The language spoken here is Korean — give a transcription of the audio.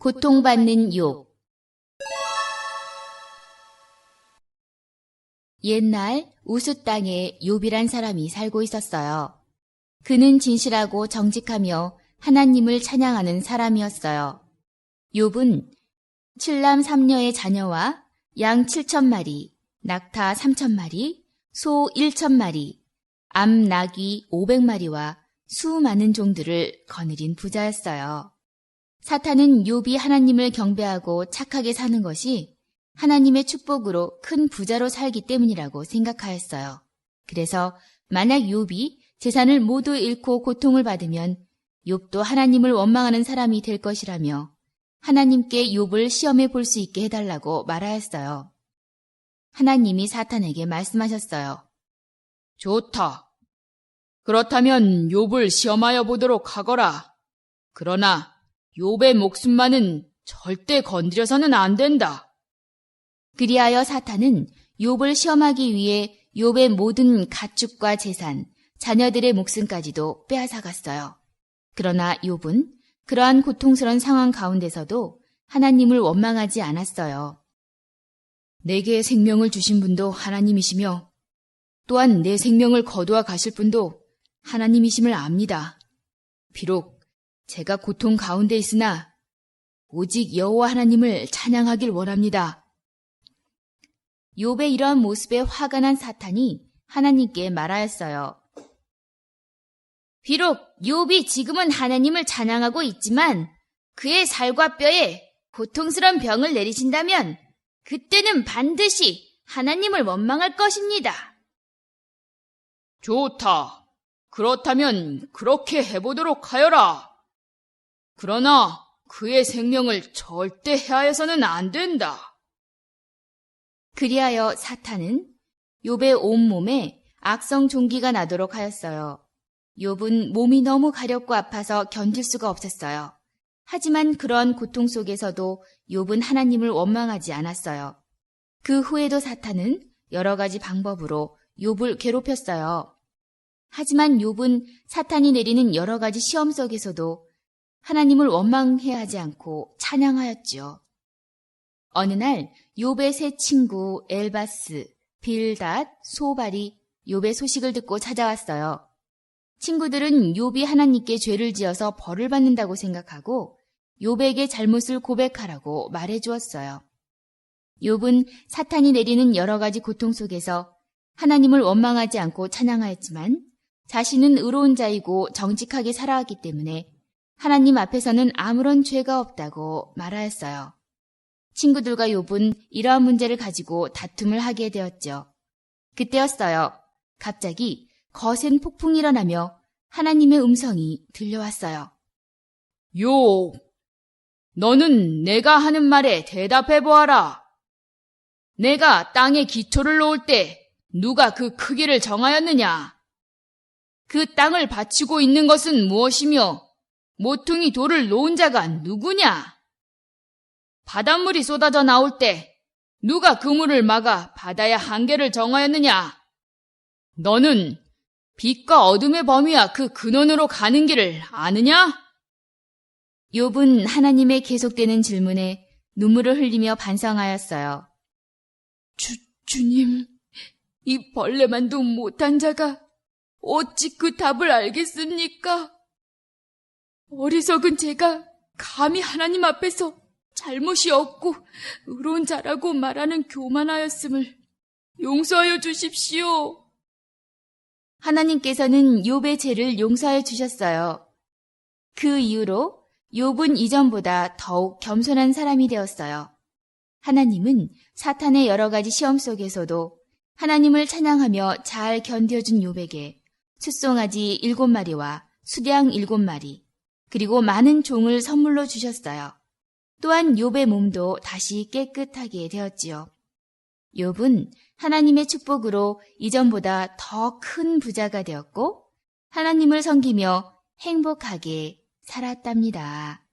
고통받는 욥. 옛날 우스 땅에 욥이란 사람이 살고 있었어요. 그는 진실하고 정직하며 하나님을 찬양하는 사람이었어요. 욥은 7남 3녀의 자녀와 양 7,000마리, 낙타 3,000마리, 소 1,000마리, 암 나귀 500마리와 수많은 종들을 거느린 부자였어요. 사탄은 욥이 하나님을 경배하고 착하게 사는 것이 하나님의 축복으로 큰 부자로 살기 때문이라고 생각하였어요. 그래서 만약 욥이 재산을 모두 잃고 고통을 받으면 욥도 하나님을 원망하는 사람이 될 것이라며 하나님께 욥을 시험해 볼 수 있게 해달라고 말하였어요. 하나님이 사탄에게 말씀하셨어요. 좋다. 그렇다면 욥을 시험하여 보도록 하거라. 그러나 욥의 목숨만은 절대 건드려서는 안 된다. 그리하여 사탄은 욥을 시험하기 위해 욥의 모든 가축과 재산, 자녀들의 목숨까지도 빼앗아갔어요. 그러나 욥은 그러한 고통스러운 상황 가운데서도 하나님을 원망하지 않았어요. 내게 생명을 주신 분도 하나님이시며 또한 내 생명을 거두어 가실 분도 하나님이심을 압니다. 비록 제가 고통 가운데 있으나 오직 여호와 하나님을 찬양하길 원합니다. 욥의 이러한 모습에 화가 난 사탄이 하나님께 말하였어요. 비록 욥이 지금은 하나님을 찬양하고 있지만 그의 살과 뼈에 고통스러운 병을 내리신다면 그때는 반드시 하나님을 원망할 것입니다. 좋다. 그렇다면 그렇게 해보도록 하여라. 그러나 그의 생명을 절대 해하여서는 안 된다. 그리하여 사탄은 욥의 온몸에 악성 종기가 나도록 하였어요. 욥은 몸이 너무 가렵고 아파서 견딜 수가 없었어요. 하지만 그런 고통 속에서도 욥은 하나님을 원망하지 않았어요. 그 후에도 사탄은 여러 가지 방법으로 욥을 괴롭혔어요. 하지만 욥은 사탄이 내리는 여러 가지 시험 속에서도 하나님을 원망해야 하지 않고 찬양하였지요. 어느 날 욥의 세 친구 엘바스, 빌닷, 소발이 욥의 소식을 듣고 찾아왔어요. 친구들은 욥이 하나님께 죄를 지어서 벌을 받는다고 생각하고 욥에게 잘못을 고백하라고 말해주었어요. 욥은 사탄이 내리는 여러 가지 고통 속에서 하나님을 원망하지 않고 찬양하였지만 자신은 의로운 자이고 정직하게 살아왔기 때문에 하나님 앞에서는 아무런 죄가 없다고 말하였어요. 친구들과 욥은 이러한 문제를 가지고 다툼을 하게 되었죠. 그때였어요. 갑자기 거센 폭풍이 일어나며 하나님의 음성이 들려왔어요. 욥, 너는 내가 하는 말에 대답해 보아라. 내가 땅에 기초를 놓을 때 누가 그 크기를 정하였느냐? 그 땅을 바치고 있는 것은 무엇이며 모퉁이 돌을 놓은 자가 누구냐? 바닷물이 쏟아져 나올 때 누가 그 물을 막아 바다의 한계를 정하였느냐? 너는 빛과 어둠의 범위와 그 근원으로 가는 길을 아느냐? 욥은 하나님의 계속되는 질문에 눈물을 흘리며 반성하였어요. 주님, 이 벌레만도 못한 자가 어찌 그 답을 알겠습니까? 어리석은 제가 감히 하나님 앞에서 잘못이 없고 의로운 자라고 말하는 교만하였음을 용서하여 주십시오. 하나님께서는 욥의 죄를 용서해 주셨어요. 그 이후로 욥은 이전보다 더욱 겸손한 사람이 되었어요. 하나님은 사탄의 여러 가지 시험 속에서도 하나님을 찬양하며 잘 견뎌준 욥에게 숫송아지 7마리와 수량 7마리, 그리고 많은 종을 선물로 주셨어요. 또한 욥의 몸도 다시 깨끗하게 되었지요. 욥은 하나님의 축복으로 이전보다 더 큰 부자가 되었고 하나님을 섬기며 행복하게 살았답니다.